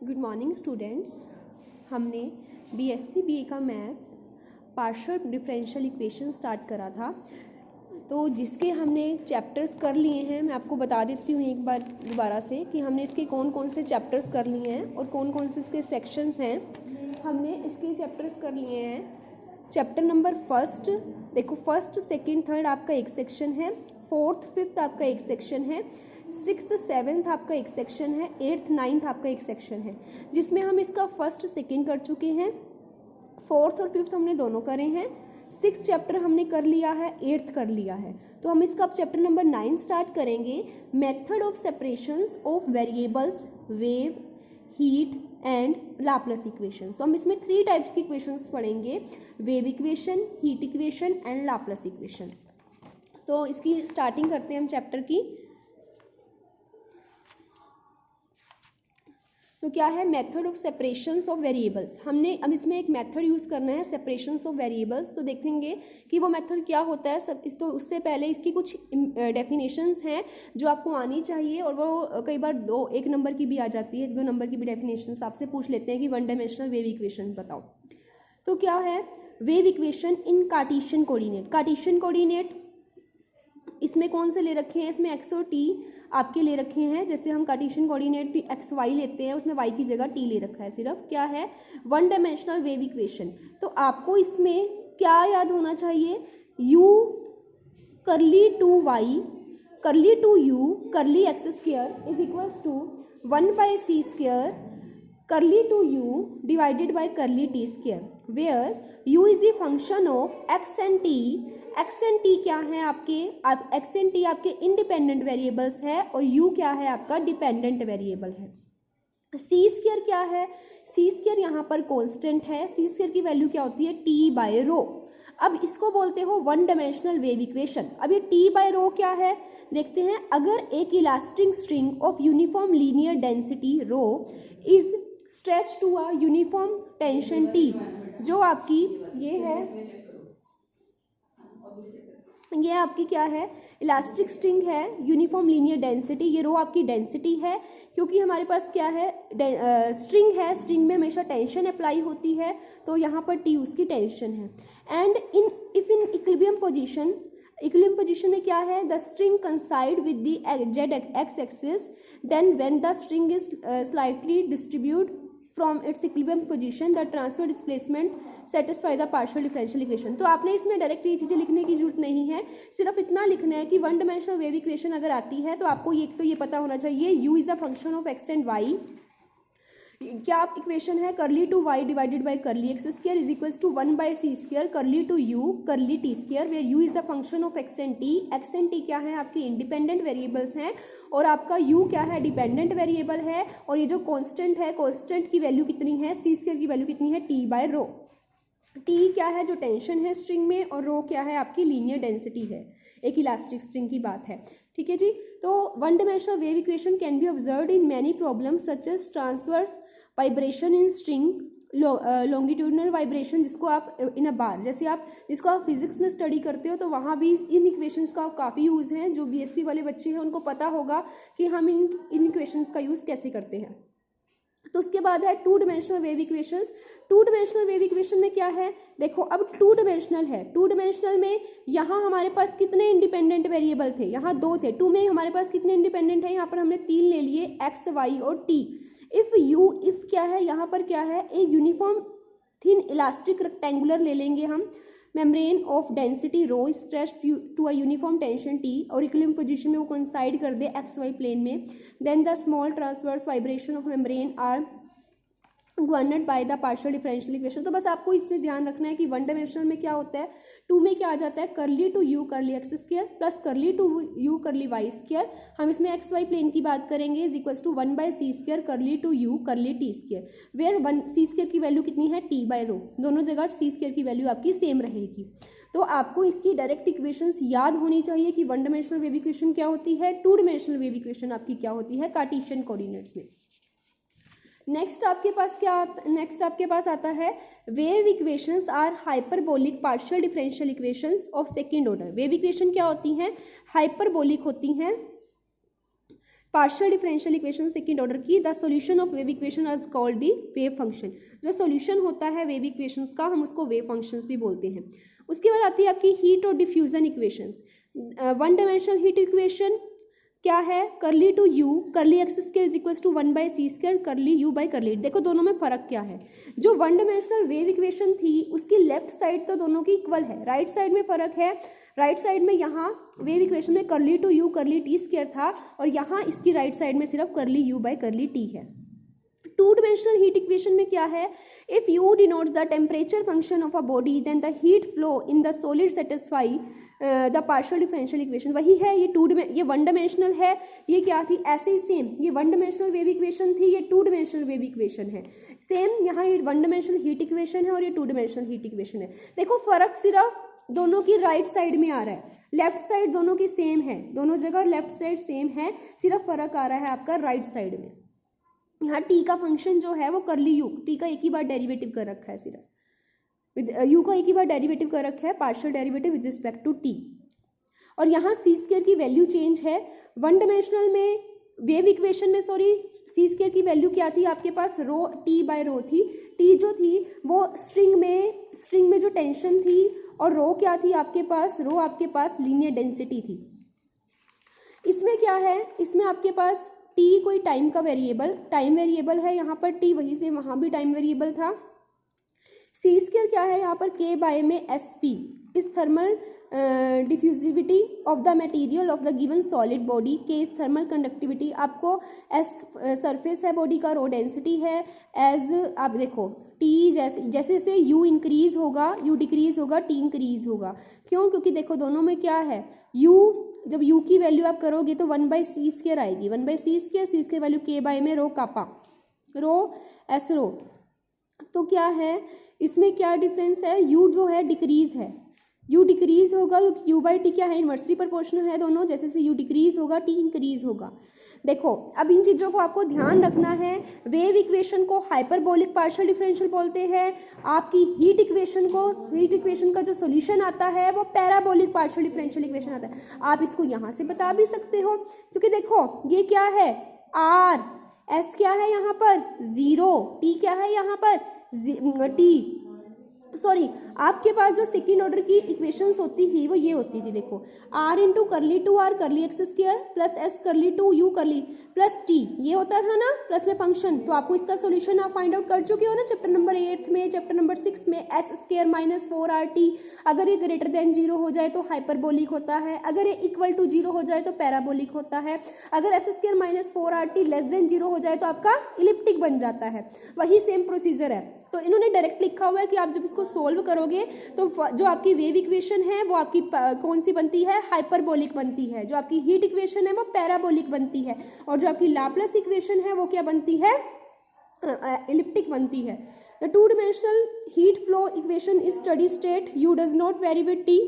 Good morning students. हमने BSc BA का maths partial differential equation start करा था, तो जिसके हमने चैप्टर्स कर लिए हैं। मैं आपको बता देती हूँ एक बार दोबारा से कि हमने इसके कौन कौन से चैप्टर्स कर लिए हैं और कौन कौन से इसके सेक्शंस हैं। हमने इसके चैप्टर्स कर लिए हैं। चैप्टर नंबर फर्स्ट, देखो फर्स्ट सेकंड थर्ड आपका एक सेक्शन है, फोर्थ फिफ्थ आपका एक सेक्शन है, सिक्स्थ सेवन्थ आपका एक सेक्शन है, एट्थ नाइन्थ आपका एक सेक्शन है, जिसमें हम इसका फर्स्ट सेकंड कर चुके हैं, फोर्थ और फिफ्थ हमने दोनों करे हैं, सिक्स्थ चैप्टर हमने कर लिया है, एट्थ कर लिया है। तो हम इसका अब चैप्टर नंबर 9 स्टार्ट करेंगे। Method of separations of variables, wave, heat and Laplace equations. तो हम इसमें 3 टाइप्स की इक्वेशंस पढ़ेंगे, wave equation, heat equation and Laplace equation. तो इसकी स्टार्टिंग करते हैं हम चैप्टर की। तो क्या है method of separations of variables. हमने अब इसमें एक मेथड यूज़ करना है, सेपरेशंस ऑफ वेरिएबल्स। तो देखेंगे कि वो मेथड क्या होता है सब इस। तो उससे पहले इसकी कुछ डेफिनेशंस हैं जो आपको आनी चाहिए, और वो कई बार 1 नंबर की भी आ जाती है, 2 नंबर की भी डेफिनेशंस आपसे पूछ लेते हैं कि 1 डायमेंशनल वेव इक्वेशन बताओ। तो क्या है wave equation in Cartesian coordinate. Cartesian coordinate इसमें कौन से ले रखे हैं, इसमें एक्स और टी आपके ले रखे हैं। जैसे हम कार्टेशियन कोऑर्डिनेट भी एक्स वाई लेते हैं, उसमें वाई की जगह टी ले रखा है सिर्फ। क्या है 1 डायमेंशनल वेव इक्वेशन। तो आपको इसमें क्या याद होना चाहिए, u करली 2y curly 2u curly x square is equals to 1/c square curly 2u divided by curly t square, where u is the function of x and t। x and t क्या है आपके, x and t आपके independent variables है और u क्या है आपका dependent variable है। सी स्क्वायर क्या है, सी स्क्वायर यहाँ पर कांस्टेंट है। सी स्क्वायर की वैल्यू क्या होती है, टी बाय रो। अब इसको बोलते हो 1 डायमेंशनल वेव इक्वेशन। अब ये टी बाय रो क्या है देखते हैं। अगर एक elastic string of uniform linear density rho is stretch to a uniform tension T, जो आपकी ये आपकी क्या है इलास्टिक स्ट्रिंग है, यूनिफॉर्म लीनियर डेंसिटी। ये रो आपकी डेंसिटी है, क्योंकि हमारे पास क्या है स्ट्रिंग है, स्ट्रिंग में हमेशा टेंशन अप्लाई होती है, तो यहाँ पर टी उसकी टेंशन है। एंड इन इक्विलिब्रियम पोजीशन में क्या है, the string coincide with the z x axis, then when the string is slightly distribute from its equilibrium position the transfer displacement satisfy the partial differential equation। तो आपने इसमें direct ये चीज़ें लिखने की जरूरत नहीं है, सिर्फ इतना लिखना है कि 1 डायमेंशनल वेव इक्वेशन अगर आती है तो आपको ये पता होना चाहिए u is a function of x and y। क्या आप इक्वेशन है curly 2y divided by curly x square is equals to 1/c square curly 2u curly t square, where u is a function of x and t। x and t क्या है आपकी independent variables हैं और आपका u क्या है dependent variable है। और ये जो कांस्टेंट है, कांस्टेंट की वैल्यू कितनी है, c स्क्वायर की वैल्यू कितनी है, t बाय रो। टी क्या है जो टेंशन है स्ट्रिंग में, और रो क्या है आपकी लीनियर डेंसिटी है, एक इलास्टिक स्ट्रिंग की बात है। ठीक है जी। तो 1 dimensional wave equation can be observed in many problems such as transverse vibration in string, longitudinal vibration जिसको आप इन अ बार, जैसे आप जिसको आप फिजिक्स में स्टडी करते हो तो वहाँ भी इन इक्वेशंस का काफ़ी यूज़ है। जो बीएससी वाले बच्चे हैं उनको पता होगा कि हम इन इक्वेशंस का यूज़ कैसे करते हैं। तो उसके बाद है 2 dimensional wave equations. 2 dimensional wave equation में क्या है, देखो अब 2 डायमेंशनल है। 2 डायमेंशनल में यहाँ हमारे पास कितने इंडिपेंडेंट वेरिएबल थे, यहाँ 2 थे। 2 में हमारे पास कितने इंडिपेंडेंट है, यहाँ पर हमने 3 ले लिए, x y और t। इफ क्या है यहाँ पर क्या है, एक यूनिफॉर्म थिन इलास्टिक रेक्टेंगुलर ले लेंगे हम, membrane of density rho stretched to a uniform tension T, और इक्विलिब्रियम पोजीशन में वो कोइंसाइड कर दे एक्स वाई प्लेन में, then the small transverse vibration of membrane are governed by the partial differential equation. तो बस आपको इसमें ध्यान रखना है कि 1 डायमेंशनल में क्या होता है, 2 में क्या आ जाता है करली 2u curly x square plus करली 2u करली वाई स्क्वायर। हम इसमें एक्स वाई प्लेन की बात करेंगे is equals to 1/c square curly 2u curly t square, where 1c square की वैल्यू कितनी है, t बाय रो। दोनों जगह c स्क्वायर की वैल्यू आपकी सेम रहेगी। तो आपको इसकी डायरेक्ट इक्वेशंस याद होनी चाहिए कि 1 डायमेंशनल वेव इक्वेशन क्या होती है, 2 डायमेंशनल वेव इक्वेशन आपकी क्या होती है कार्टेशियन कोऑर्डिनेट्स में। नेक्स्ट आपके पास आता है wave equations are hyperbolic partial differential equations of second order. Wave equation क्या होती हैं, हाइपरबोलिक होती हैं, partial differential equation second order की, the solution of wave equation is called the wave function. जो सॉल्यूशन होता है वेव इक्वेशंस का हम उसको वेव फंक्शंस भी बोलते हैं। उसके बाद आती है आपकी हीट और diffusion equations. One dimensional heat equation क्या है, curly two u curly x square is equals to 1/c square curly u by curly. देखो दोनों में फर्क क्या है, जो वन डायमेंशनल वेव इक्वेशन थी उसकी लेफ्ट साइड तो दोनों की इक्वल है, राइट साइड में फर्क है। राइट साइड में यहाँ वेव इक्वेशन में curly two u curly t square था और यहाँ इसकी राइट साइड में सिर्फ curly u by curly t है। टू डायमेंशनल हीट इक्वेशन में क्या है, if u denotes the temperature function of a body then the heat flow in the solid satisfy the partial differential equation. वही है, ये one dimensional है, ये क्या थी ऐसे ही सेम, ये वन डायमेंशनल वेव इक्वेशन थी, ये टू डायमेंशनल वेव इक्वेशन है सेम। यहाँ ये वन डायमेंशनल हीट इक्वेशन है और ये टू डायमेंशनल हीट इक्वेशन है। देखो फर्क सिर्फ दोनों की राइट साइड में आ रहा है, लेफ्ट साइड दोनों की सेम है, दोनों जगह लेफ्ट साइड सेम है, सिर्फ फर्क आ रहा है आपका राइट साइड में। यहाँ टी का फंक्शन जो है वो करली यू, टी का एक ही बार डेरिवेटिव कर रखा है, सिर्फ विद यू का एक ही बार डेरिवेटिव कर रखा है, partial derivative with respect to t. और यहाँ सी स्क्वायर की वैल्यू चेंज है, वन डायमेंशनल में वेव इक्वेशन में सॉरी सी स्क्वायर की वैल्यू क्या थी आपके पास, रो टी बाय रो थी। टी जो थी वो स्ट्रिंग में जो टेंशन थी, और रो क्या थी आपके पास, रो आपके पास लीनियर डेंसिटी थी। इसमें क्या है, इसमें आपके पास टी कोई टाइम का टाइम वेरिएबल है, यहाँ पर टी वहीं से वहाँ भी टाइम वेरिएबल था। सी स्क्वायर क्या है यहाँ पर, के बाय में एस पी इस thermal diffusivity of the material of the given solid body, के इस थर्मल कंडक्टिविटी, आपको एस सरफेस है बॉडी का, रो डेंसिटी है, एज आप देखो टी जैसे जैसे यू इंक्रीज होगा यू डिक्रीज होगा, टी इंक्रीज होगा। क्यों, क्योंकि देखो दोनों में क्या है, यू जब u की वैल्यू आप करोगे तो 1/c स्क्वायर आएगी, 1/c स्क्वायर, सी स्क्वायर वैल्यू k बाय में रो कापा, रो एस रो। तो क्या है इसमें क्या डिफरेंस है, u जो है डिक्रीज है, u डिक्रीज होगा, u बाई टी क्या है, इन्वर्सली प्रोपोर्शनल है दोनों, जैसे से u डिक्रीज होगा टी इंक्रीज होगा। देखो अब इन चीज़ों को आपको ध्यान रखना है। वेव इक्वेशन को हाइपरबोलिक पार्शियल डिफरेंशियल बोलते हैं, आपकी हीट इक्वेशन का जो सॉल्यूशन आता है वो पैराबोलिक पार्शियल डिफरेंशियल इक्वेशन आता है। आप इसको यहाँ से बता भी सकते हो, क्योंकि देखो ये क्या है, आर, एस क्या है यहाँ पर 0, टी क्या है यहाँ पर टी सॉरी आपके पास जो सेकेंड ऑर्डर की इक्वेशंस होती थी वो ये होती थी, देखो r इंटू करली टू आर करली एक्स स्क्वायर प्लस एस करली टू यू करली प्लस टी, ये होता था ना प्लस में फंक्शन। तो आपको इसका सॉल्यूशन आप फाइंड आउट कर चुके हो ना चैप्टर नंबर 8 में, चैप्टर नंबर 6 में, एस स्क्वायर माइनस 4RT, अगर ये ग्रेटर देन 0 हो जाए तो हाइपरबोलिक होता है, अगर ये इक्वल टू 0 हो जाए तो पैराबोलिक होता है, अगर S square minus 4RT less than 0 हो जाए तो आपका इलिप्टिक बन जाता है। वही सेम प्रोसीजर है, तो इन्होंने डायरेक्ट लिखा हुआ है कि आप जब इसको सोल्व करोगे तो जो आपकी वेव इक्वेशन है वो आपकी कौन सी बनती है, हाइपरबोलिक बनती है, जो आपकी हीट इक्वेशन है वो पैराबोलिक बनती है, और जो आपकी लाप्लास इक्वेशन है वो क्या बनती है, इलिप्टिक बनती है। The two dimensional heat flow equation is steady state, you does not very with T,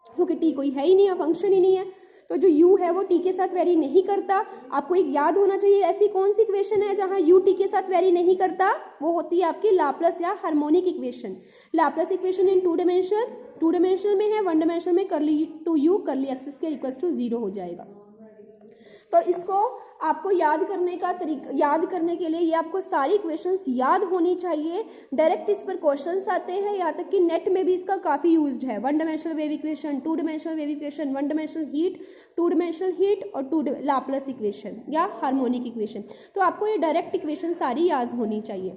क्योंकि टी कोई है ही नहीं है, फंक्शन ही नहीं है, तो जो u है वो t के साथ वेरी नहीं करता। आपको एक याद होना चाहिए ऐसी कौन सी इक्वेशन है जहां u t के साथ वेरी नहीं करता, वो होती है आपकी लाप्लास या harmonic equation. Laplace equation in two dimensional में है, वन डायमेंशनल में curly two u curly x square equals to 0 हो जाएगा। तो इसको आपको याद करने के लिए ये आपको सारी इक्वेशंस याद होनी चाहिए। डायरेक्ट इस पर क्वेश्चंस आते हैं, यहाँ तक कि नेट में भी इसका काफ़ी यूज्ड है। One dimensional wave equation, two dimensional wave equation, one dimensional heat, to dimensional heat और टू लाप्लास इक्वेशन या हार्मोनिक इक्वेशन। तो आपको ये डायरेक्ट इक्वेशन सारी याद होनी चाहिए।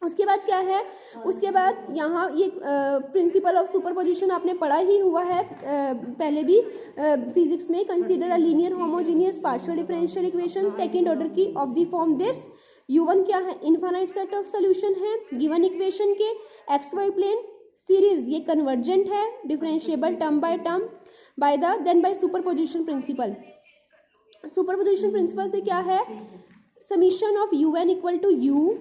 उसके बाद क्या है, उसके बाद यहाँ ये प्रिंसिपल ऑफ सुपरपोजिशन आपने पढ़ा ही हुआ है पहले भी फिजिक्स में। Consider a linear homogeneous partial differential equation second order की of the form this, u1 क्या है, इनफाइनाइट सेट ऑफ सॉल्यूशन है गिवन इक्वेशन के xy प्लेन सीरीज, ये कन्वर्जेंट है, differentiable term by then by superposition principle. Superposition principle से क्या है, summation of un equal to u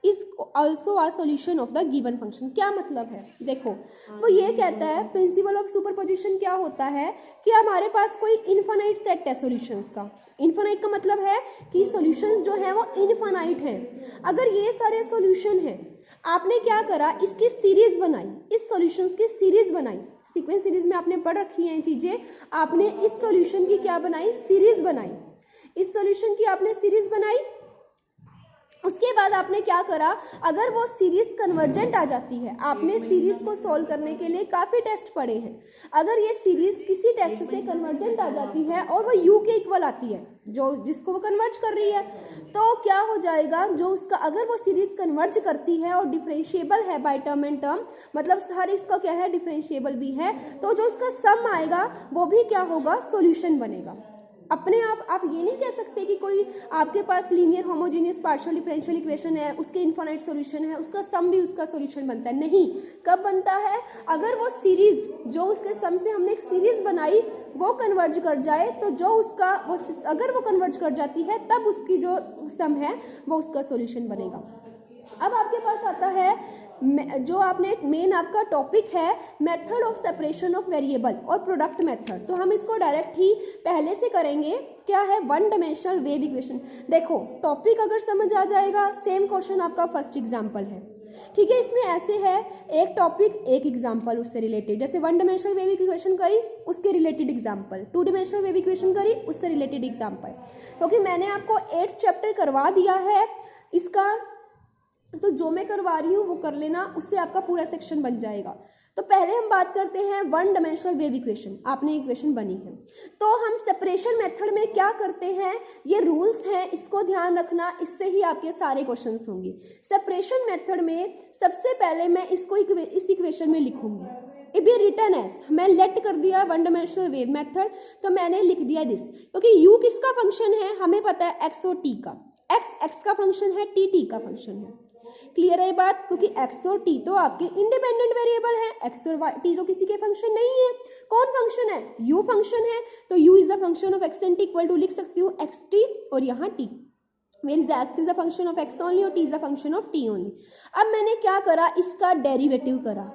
is also a solution of the given function. क्या मतलब है, देखो वो ये कहता है प्रिंसिपल ऑफ सुपरपोजिशन क्या होता है कि हमारे पास कोई इनफाइनाइट सेट है सॉल्यूशंस का। इनफाइनाइट का मतलब है कि सॉल्यूशंस जो है वो इनफाइनाइट है। अगर ये सारे सॉल्यूशन हैं, आपने क्या करा, इसकी सीरीज बनाई, इस सॉल्यूशंस की सीरीज बनाई, सीक्वेंस सीरीज में आपने पढ़ रखी हैं चीजें, आपने इस सॉल्यूशन की क्या बनाई, सीरीज बनाई। इस सॉल्यूशन की आपने सीरीज बनाई, उसके बाद आपने क्या करा, अगर वो सीरीज कन्वर्जेंट आ जाती है, आपने सीरीज को सॉल्व करने के लिए काफ़ी टेस्ट पढ़े हैं, अगर ये सीरीज किसी टेस्ट से कन्वर्जेंट आ जाती है और वो यू के इक्वल आती है, जो जिसको वो कन्वर्ज कर रही है, तो क्या हो जाएगा, जो उसका अगर वो सीरीज कन्वर्ज करती है और डिफरेंशिएबल है बाय टर्म एंड टर्म, मतलब हर इसका क्या है डिफरेंशिएबल भी है, तो जो उसका सम आएगा वो भी क्या होगा, सॉल्यूशन बनेगा। अपने आप ये नहीं कह सकते कि कोई आपके पास linear homogeneous partial differential equation है, उसके इनफाइनाइट सॉल्यूशन है, उसका सम भी उसका सॉल्यूशन बनता है, नहीं। कब बनता है, अगर वो सीरीज जो उसके सम से हमने एक सीरीज बनाई वो कन्वर्ज कर जाए, तो जो उसका वो अगर वो कन्वर्ज कर जाती है तब उसकी जो सम है वो उसका सॉल्यूशन बनेगा। अब आपके पास आता है जो आपने मेन आपका टॉपिक है method of separation of variable और प्रोडक्ट मेथड, तो हम इसको डायरेक्ट ही पहले से करेंगे। क्या है, वन डायमेंशनल वेव इक्वेशन। देखो टॉपिक अगर समझ आ जाएगा, सेम क्वेश्चन आपका फर्स्ट एग्जाम्पल है, ठीक है। इसमें ऐसे है, एक टॉपिक एक एग्जाम्पल उससे रिलेटेड, जैसे वन डायमेंशनल वेव इक्वेशन करी उसके related example, two dimensional wave equation करी उससे रिलेटेड एग्जाम्पल, क्योंकि मैंने आपको 8th चैप्टर करवा दिया है इसका, तो जो मैं करवा रही हूँ वो कर लेना, उससे आपका पूरा सेक्शन बन जाएगा। तो पहले हम बात करते हैं वन डायमेंशनल वेव इक्वेशन। आपने इक्वेशन बनी है, तो हम सेपरेशन मेथड में क्या करते हैं, ये रूल्स हैं, इसको ध्यान रखना, इससे ही आपके सारे क्वेश्चंस होंगे। सेपरेशन मेथड में सबसे पहले मैं इसको इस इक्वेशन में लिखूंगी, इट बी रिटन एज, मैं लेट कर दिया वन डायमेंशनल वेव मेथड, तो मैंने लिख दिया दिस, क्योंकि यू किसका फंक्शन है हमें पता है, एक्स और टी का, एक्स का फंक्शन है, टी का फंक्शन है। क्लियर है ये बात, क्योंकि x और t तो आपके इंडिपेंडेंट वेरिएबल है, x और t तो किसी के फंक्शन नहीं है। कौन फंक्शन है, u फंक्शन है, तो u is a function of x and t, equal to लिख सकती हूँ xt और यहाँ t, means x is a function of x only और t is a function of t only. अब मैंने क्या करा, इसका डेरिवेटिव करा।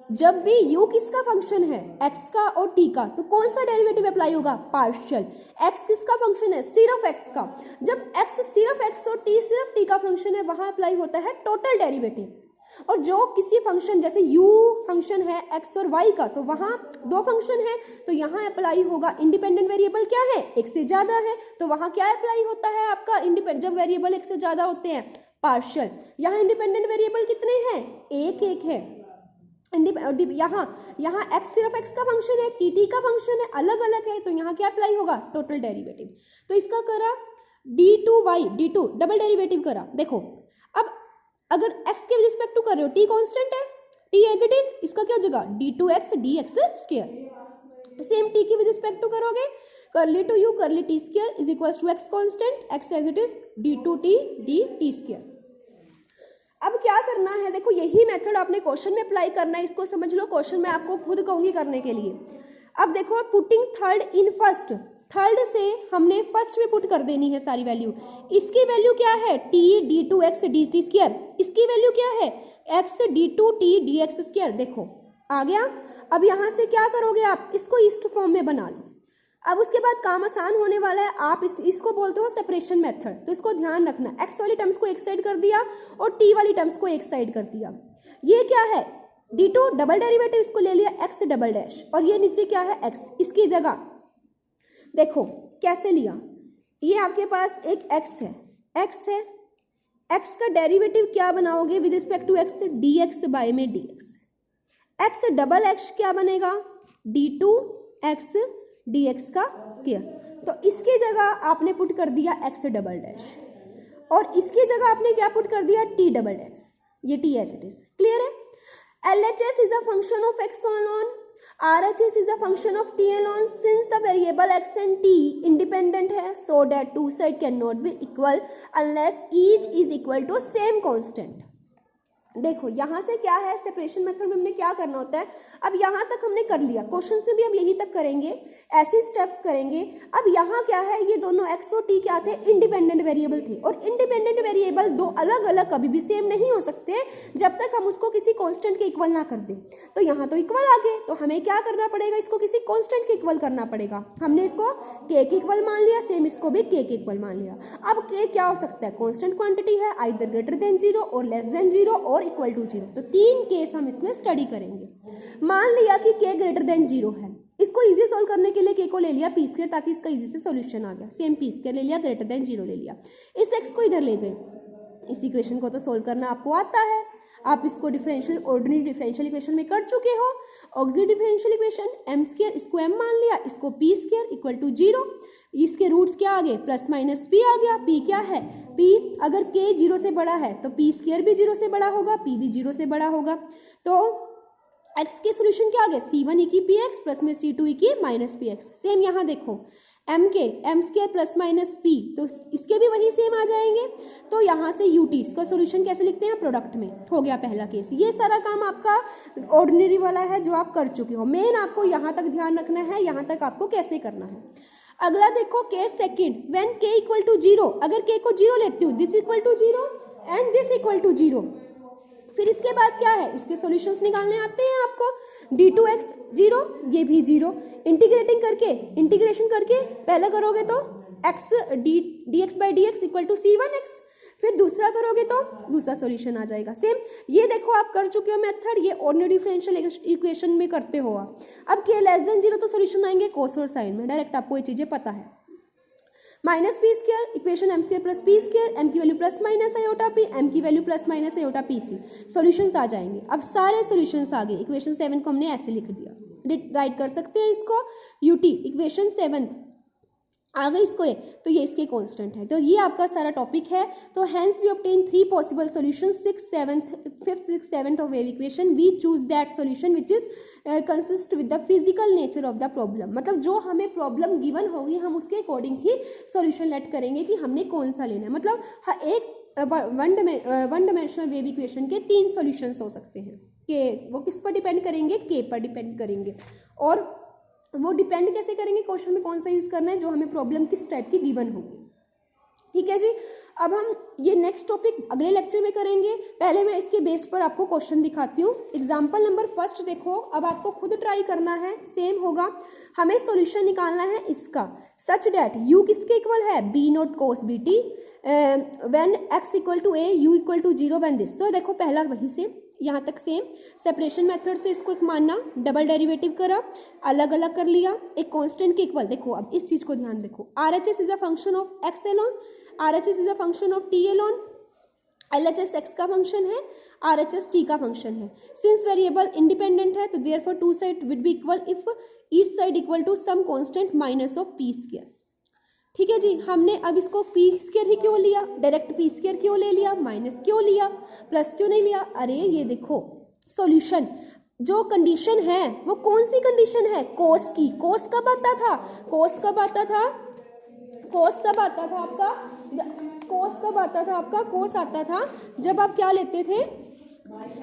जब भी u किसका फंक्शन है, x का और t का, तो कौन सा डेरिवेटिव अप्लाई होगा, पार्शियल। x किसका फंक्शन है, सिर्फ x का, जब x सिर्फ x और t सिर्फ t का फंक्शन है, वहां अप्लाई होता है टोटल डेरिवेटिव। और जो किसी फंक्शन जैसे u फंक्शन है x और y का, तो वहां दो फंक्शन है, तो यहाँ अप्लाई होगा इंडिपेंडेंट वेरिएबल क्या है, एक से ज्यादा है, तो वहां क्या अप्लाई होता है आपका इंडिपेंडेंट, जब वेरिएबल एक से ज्यादा होते हैं पार्शियल। यहाँ इंडिपेंडेंट वेरिएबल कितने हैं, एक है। यहाँ x सिर्फ x का फंक्शन है, t का फंक्शन है, अलग अलग है, तो यहाँ क्या अप्लाई होगा, टोटल डेरिवेटिव। तो इसका करा d2 डबल डेरिवेटिव करा। देखो अब अगर x के रिस्पेक्ट टू कर रहे हो, t कांस्टेंट है, t एज इट इज, इसका क्या हो जाएगा, d2x dx square. Same t के रिस्पेक्ट टू करोगे, curly two u curly t square is equals to x constant, x as it is d2t dt square. अब क्या करना है, देखो यही मेथड आपने क्वेश्चन में अप्लाई करना है, इसको समझ लो, क्वेश्चन में आपको खुद कहूंगी करने के लिए। अब देखो putting third in first, third से हमने फर्स्ट में पुट कर देनी है सारी वैल्यू। इसकी वैल्यू क्या है, t d2x dt स्क्वायर, इसकी वैल्यू क्या है, x d2t dx स्क्वायर। देखो आ गया। अब यहाँ से क्या करोगे आप, इसको ईस्ट फॉर्म में बना लो। अब उसके बाद काम आसान होने वाला है, आप इसको बोलते हो सेपरेशन मेथड, तो इसको ध्यान रखना, x वाली टर्म्स को एक साइड कर दिया और t वाली टर्म्स को एक साइड कर दिया। ये क्या है, d2 डबल डेरिवेटिव, इसको ले लिया x डबल डैश, और ये नीचे क्या है x, इसकी जगह देखो कैसे लिया, ये आपके पास एक x है, x का डेरिवेटिव क्या बनाओगे with respect to x, dx by में dx, x डबल x क्या बनेगा, d2x dx का स्क्वायर। तो इसकी जगह आपने पुट कर दिया x डबल डैश, और इसकी जगह आपने क्या पुट कर दिया, t डबल डैश, ये t as it is. Clear है। LHS is a function of x alone, RHS is a function of t alone, since the variable x and t independent है, so that two side can not be equal unless each is equal to same constant. देखो यहाँ से क्या है, separation method में हमने क्या करना होता है, अब यहाँ तक हमने कर लिया, क्वेश्चंस में भी हम यही तक करेंगे, ऐसे स्टेप्स करेंगे। अब यहाँ क्या है, ये दोनों x और t क्या थे, इंडिपेंडेंट वेरिएबल थे, और इंडिपेंडेंट वेरिएबल दो अलग अलग कभी भी सेम नहीं हो सकते जब तक हम उसको किसी कांस्टेंट के इक्वल ना कर दें। तो यहाँ तो इक्वल आ गए, तो हमें क्या करना पड़ेगा, इसको किसी कांस्टेंट के इक्वल करना पड़ेगा। हमने इसको k के इक्वल मान लिया, सेम इसको भी k के इक्वल मान लिया। अब k क्या हो सकता है, कांस्टेंट क्वांटिटी है, आइदर ग्रेटर देन 0 और लेस देन 0 और इक्वल टू 0। तो तीन केस हम इसमें स्टडी करेंगे। मान लिया कि k ग्रेटर देन 0 है, इसको इजी सॉल्व करने के लिए के को ले लिया पी स्क्वायर, ताकि इसका इजी से सॉल्यूशन आ गया। सेम पी स्क्वायर ले लिया, ग्रेटर देन 0 ले लिया। इस एक्स को इधर ले गए। इस इक्वेशन को तो सोल्व करना आपको आता है, आप इसको डिफरेंशियल ऑर्डिनरी डिफरेंशियल इक्वेशन में कर चुके हो। Auxiliary differential equation m square, इसको एम मान लिया, इसको पी स्क्वायर इक्वल टू 0। इसके रूट्स क्या आ गए, प्लस माइनस पी आ गया। पी क्या है, पी अगर के 0 से बड़ा है तो पी स्क्वायर भी 0 से बड़ा होगा, पी भी 0 से बड़ा होगा। तो एक्स के सोल्यूशन क्या आ गए, c1 e की पी एक्स प्लस में c2 e की माइनस पी एक्स। सेम यहाँ देखो एम के m square plus minus p, तो इसके भी वही सेम आ जाएंगे। तो यहाँ से ut, इसका सोल्यूशन कैसे लिखते हैं, प्रोडक्ट में। हो गया पहला केस। ये सारा काम आपका ऑर्डिनरी वाला है जो आप कर चुके हो। मेन आपको यहाँ तक ध्यान रखना है, यहाँ तक आपको कैसे करना है। अगला देखो case second, when k equal to 0, अगर k को 0 लेती हूँ, this equal to 0 and this equal to 0। फिर इसके बाद क्या है, इसके सॉल्यूशंस निकालने आते हैं आपको। d2x 0, ये भी 0। इंटीग्रेशन करके पहले करोगे तो x dx by dx equal to c1x, फिर दूसरा करोगे तो दूसरा सॉल्यूशन आ जाएगा। सेम ये देखो आप कर चुके हो मेथड, ये ऑर्डिनरी डिफरेंशियल इक्वेशन में करते हो आप। अब k लेस देन 0 तो सॉल्यूशन आएंगे कोस और साइन में, डायरेक्ट आपको ये चीजें पता है। Minus p square equation m square plus p square, m की value plus minus iota p, m की value plus minus iota p c, solutions आ जाएंगे। अब सारे सॉल्यूशंस आ गए। इक्वेशन 7 को हमने ऐसे लिख दिया, राइट कर सकते हैं इसको यूटी इक्वेशन 7 आ गई इसको, तो ये इसके कांस्टेंट है। तो ये आपका सारा टॉपिक है। तो hence we obtain 3 possible solutions, 5th 6th 7th of wave equation. We choose that solution which is consist with the physical nature of the problem. मतलब जो हमें प्रॉब्लम गिवन होगी हम उसके अकॉर्डिंग ही सॉल्यूशन लेट करेंगे कि हमने कौन सा लेना है। मतलब एक वन डायमेंशनल वेव इक्वेशन के 3 सॉल्यूशंस हो सकते हैं। कि वो किस पर डिपेंड करेंगे, के पर डिपेंड करेंगे। और वो डिपेंड कैसे करेंगे, क्वेश्चन में कौन सा यूज करना है, जो हमें प्रॉब्लम किस टाइप की गिवन होगी। ठीक है जी। अब हम ये नेक्स्ट टॉपिक अगले लेक्चर में करेंगे। पहले मैं इसके बेस पर आपको क्वेश्चन दिखाती हूँ। एग्जाम्पल नंबर फर्स्ट देखो, अब आपको खुद ट्राई करना है, सेम होगा। हमें सॉल्यूशन निकालना है इसका, सच डैट u किसके इक्वल है, b not cos b t when x equal to a, u equal to 0 when this. तो देखो पहला वही से यहाँ तक सेम सेपरेशन मेथड से इसको एक मानना, डबल डेरिवेटिव करा, अलग अलग कर लिया, एक कांस्टेंट के इक्वल। देखो अब इस चीज को ध्यान देखो, RHS is a function of x alone, RHS is a function of t alone, LHS x का फंक्शन है, RHS t का फंक्शन है। सिंस वेरिएबल इंडिपेंडेंट है तो therefore two side will be equal if each side equal to some constant minus of p square. ठीक है जी। हमने अब इसको पी स्क्वायर ही क्यों लिया, डायरेक्ट पी स्क्वायर क्यों ले लिया, माइनस क्यों लिया, प्लस क्यों नहीं लिया। अरे ये देखो सॉल्यूशन, जो कंडीशन है वो कौन सी कंडीशन है, कोस की। कोस कब आता था, कोस कब आता था, कोस तब आता था आपका, कोस कब आता था आपका, कोस आता था जब आप क्या लेते थे,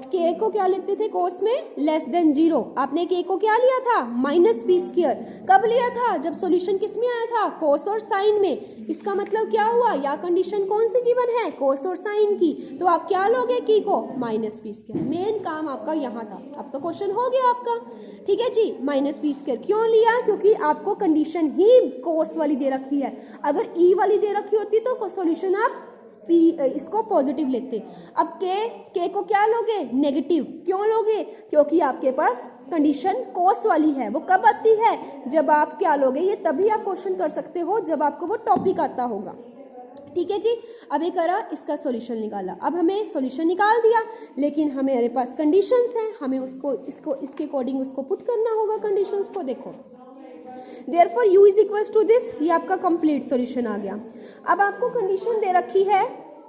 के को क्या लेते थे कोस में, लेस देन 0। आपने के को क्या लिया था, माइनस पी स्क्वायर। कब लिया था, जब सॉल्यूशन किस में आया था, कोस और साइन में। इसका मतलब क्या हुआ, या कंडीशन कौन सी गिवन है, कोस और साइन की, तो आप क्या लोगे, की को माइनस पी स्क्वायर। मेन काम आपका यहाँ था। अब तो क्वेश्चन हो गया आपका। ठीक है जी। माइनस पी स्क्वायर क्यों लिया, क्योंकि आपको कंडीशन ही कोस वाली दे रखी है। अगर ई वाली दे रखी होती तो सॉल्यूशन आप पी इसको पॉजिटिव लेते। अब के को क्या लोगे, नेगेटिव। क्यों लोगे, क्योंकि आपके पास कंडीशन कोस वाली है। वो कब आती है, जब आप क्या लोगे, ये तभी आप क्वेश्चन कर सकते हो जब आपको वो टॉपिक आता होगा। ठीक है जी। अब ये करा, इसका सॉल्यूशन निकाला। अब हमें सॉल्यूशन निकाल दिया, लेकिन हमारे पास कंडीशंस हैं, हमें इसको इसके अकॉर्डिंग उसको पुट करना होगा कंडीशंस को। देखो Therefore u is equals to this, ये आपका कंप्लीट सॉल्यूशन आ गया। अब आपको कंडीशन दे रखी है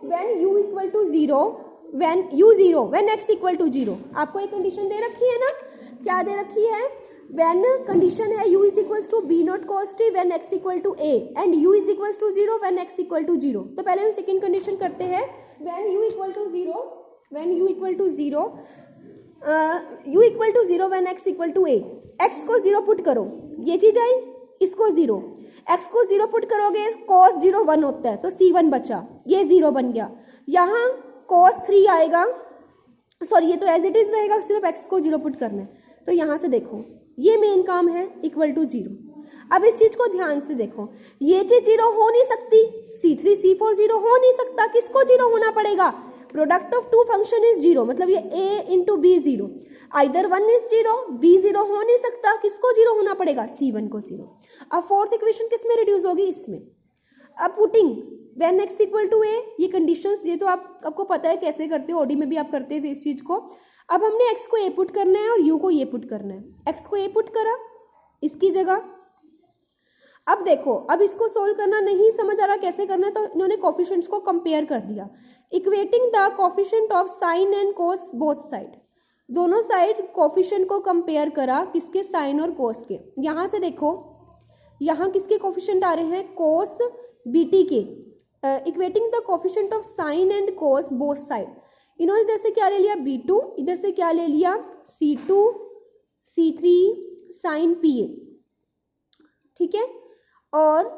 when u equal to 0, when u 0, when x equal to 0। आपको एक कंडीशन दे रखी है ना, क्या दे रखी है, when कंडीशन है u is equals to b not cos t when x equal to a and u is equals to 0 when x equal to 0। तो पहले हम सेकेंड कंडीशन करते हैं, when u equal to 0, when u equal to 0, u equal to 0 when x equal to a। x को 0 put करो, ये चीज आई, इसको 0, x को 0 पुट करोगे, cos 0 1 होता है तो c1 बचा, ये 0 बन गया। यहाँ cos 3 आएगा, सॉरी ये तो एज इट इज रहेगा, सिर्फ x को 0 पुट करना है। तो यहाँ से देखो ये मेन काम है, इक्वल टू 0। अब इस चीज को ध्यान से देखो, ये चीज 0 हो नहीं सकती, c3 c4 0 हो नहीं सकता, किसको 0 होना पड़ेगा, product of two function is zero, मतलब ये a into b zero, either one is zero, b zero हो नहीं सकता, किसको जीरो होना पड़ेगा, C1 को जीरो। अब फोर्थ इक्वेशन किस में रिड्यूस होगी, इसमें। अब putting when x equal to a, ये कंडीशंस, ये तो आपको पता है कैसे करते हो, ओडी में भी आप करते थे इस चीज को। अब हमने x को a पुट करना है और u को ये पुट करना है। x को a पुट करा इसकी जगह। अब देखो, अब इसको सोल्व करना नहीं समझ आ रहा कैसे करना है, तो इन्होंने कोफिशिएंट्स को कंपेयर कर दिया। Equating the coefficient of sine and cos both side, दोनों साइड कोफिशिएंट को कंपेयर करा, किसके, साइन और कोस के। यहाँ से देखो, यहाँ किसके कोफिशिएंट आ रहे हैं, कोस बीटी के। Equating the coefficient of sine and cos both side, इन्होंने इधर से क्या ले लिया, B2, इधर से क्या ले लिया, C2 C3 साइन PA, ठीक है। और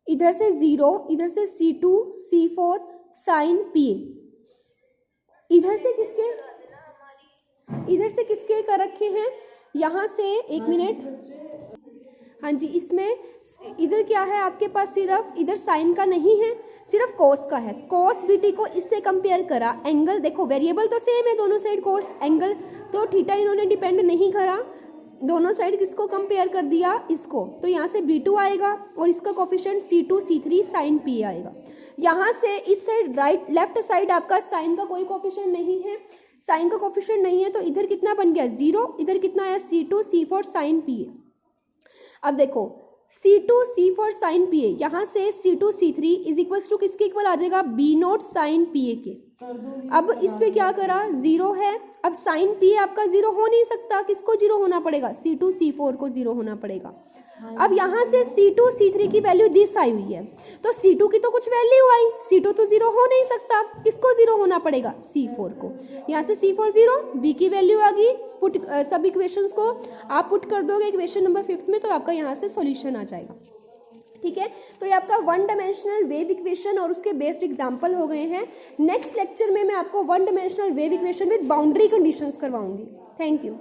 इधर से 0, इधर से C2 C4 साइन PA, इधर से किसके कर रखे हैं, यहाँ से, एक मिनट, हाँ जी, इसमें इधर क्या है आपके पास, सिर्फ इधर साइन का नहीं है, सिर्फ कोस का है। कोस बीटी को इससे कंपेयर करा, एंगल देखो, वेरिएबल तो सेम है दोनों साइड, कोस एंगल तो थीटा इन्होंने डिपेंड नहीं करा, दोनों साइड किसको कंपेयर कर दिया, इसको। तो यहाँ से B2 आएगा और इसका coefficient C2 C3 sign P आएगा। यहाँ से इस साइड राइट लेफ्ट साइड आपका साइन का कोई कोफिशिएंट नहीं है, साइन का कोफिशिएंट नहीं है, तो इधर कितना बन गया 0, इधर कितना आया C2 C4 साइन PA। अब देखो C2 C4 साइन PA, यहाँ से C2 C3 is equal to किसके इक्वल आ जाएगा, B0 साइन PA के। अब इस पे क्या करा, 0 है, अब साइन PA आपका 0 हो नहीं सकता, किसको 0 होना पड़ेगा, C2 C4 को 0 होना पड़ेगा। अब यहाँ से C2 C3 की वैल्यू दिस आई हुई है, तो C2 की तो कुछ वैल्यू आई, C2 तो 0 हो नहीं सकता, किसको 0 होना पड़ेगा, C4 को। यहाँ से C4 0, B की वैल्यू आ गई, पुट सब इक्वेशंस को आप पुट कर दोगे इक्वेशन नंबर 5 में, तो आपका यहाँ से सॉल्यूशन आ जाएगा, ठीक है। तो ये आपका वन डायमेंशनल वेव इक्वेशन और उसके बेस्ड एग्जांपल हो गए हैं। नेक्स्ट लेक्चर में मैं आपको one dimensional wave equation with boundary conditions करवाऊंगी। Thank you.